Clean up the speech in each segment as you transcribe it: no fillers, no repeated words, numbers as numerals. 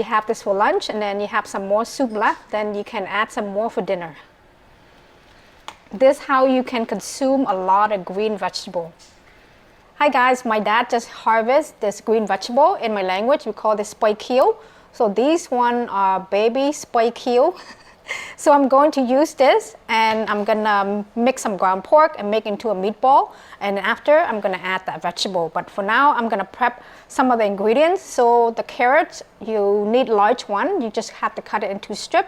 You have this for lunch and then you have some more soup left, then you can add some more for dinner. This is how you can consume a lot of green vegetable. Hi guys, my dad just harvested this green vegetable. In my language, we call this spoi keo. So these one are baby spoi keo. So I'm going to use this and I'm gonna mix some ground pork and make into a meatball. And after, I'm gonna add that vegetable. But for now, I'm gonna prep some of the ingredients. So the carrots, you need large one. You just have to cut it into strip.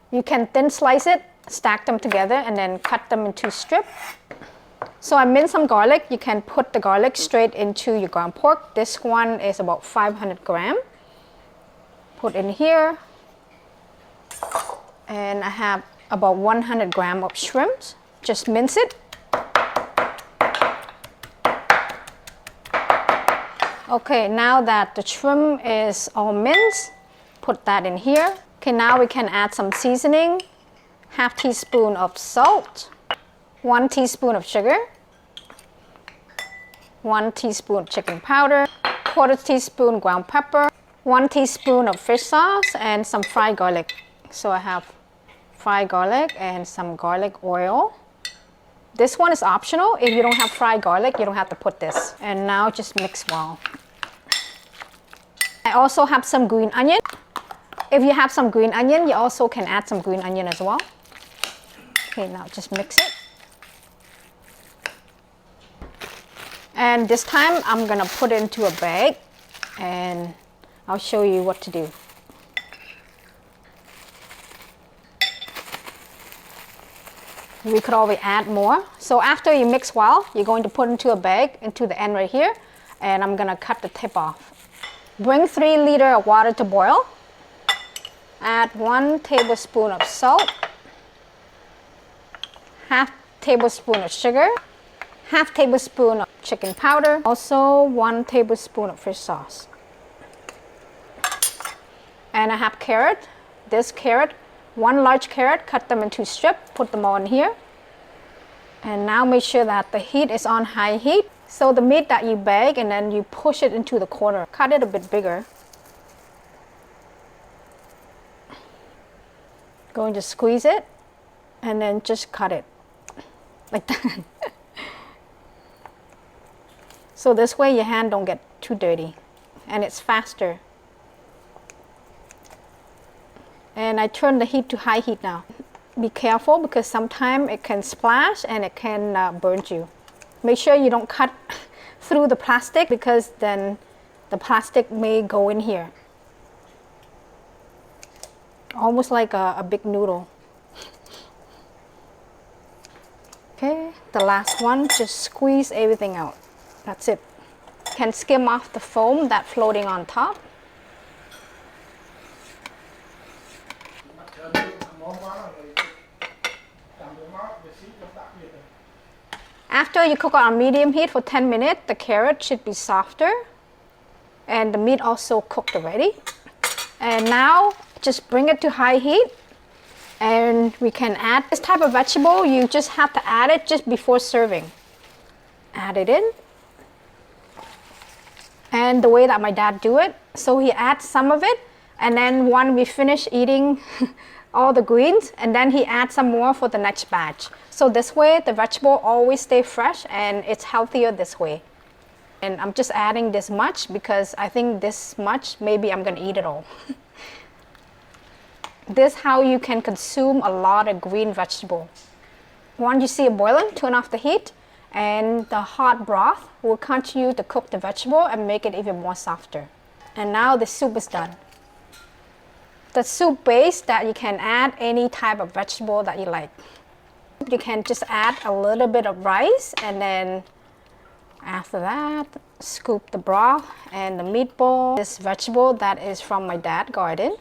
You can thin slice it, stack them together, and then cut them into strip. So I minced some garlic. You can put the garlic straight into your ground pork. This one is about 500 grams. Put in here. And I have about 100 grams of shrimps. Just mince it. Okay, now that the shrimp is all minced, put that in here. Okay, now we can add some seasoning. Half teaspoon of salt. 1 teaspoon of sugar. 1 teaspoon chicken powder. 1/4 teaspoon ground pepper. 1 teaspoon of fish sauce and some fried garlic. So I have fried garlic and some garlic oil. This one is optional. If you don't have fried garlic, you don't have to put this. And now just mix well. I also have some green onion. If you have some green onion, you also can add some green onion as well. Okay, now just mix it. And this time I'm gonna put it into a bag and I'll show you what to do. We could always add more. So after you mix well, you're going to put into a bag, into the end right here, and I'm gonna cut the tip off. Bring 3 liters of water to boil. Add 1 tablespoon of salt, half tablespoon of sugar, half tablespoon of chicken powder, also 1 tablespoon of fish sauce. And I have carrot. This carrot, 1 large carrot, cut them into strips, put them on here. And now make sure that the heat is on high heat. So the meat that you bake and then you push it into the corner. Cut it a bit bigger. Going to squeeze it and then just cut it like that. So this way your hand don't get too dirty and it's faster. And I turn the heat to high heat now. Be careful because sometimes it can splash and it can burn you. Make sure you don't cut through the plastic because then the plastic may go in here. Almost like a big noodle. Okay, the last one, just squeeze everything out. That's it. You can skim off the foam that's floating on top. After you cook on medium heat for 10 minutes, the carrot should be softer and the meat also cooked already. And now just bring it to high heat and we can add this type of vegetable. You just have to add it just before serving. Add it in. And the way that my dad do it, so he adds some of it and then when we finish eating all the greens and then he adds some more for the next batch. So this way the vegetable always stay fresh and it's healthier this way. And I'm just adding this much because I think this much maybe I'm gonna eat it all. This is how you can consume a lot of green vegetable. Once you see it boiling, turn off the heat and the hot broth will continue to cook the vegetable and make it even more softer. And now the soup is done. The soup base that you can add any type of vegetable that you like. You can just add a little bit of rice and then after that scoop the broth and the meatball. This vegetable that is from my dad's garden.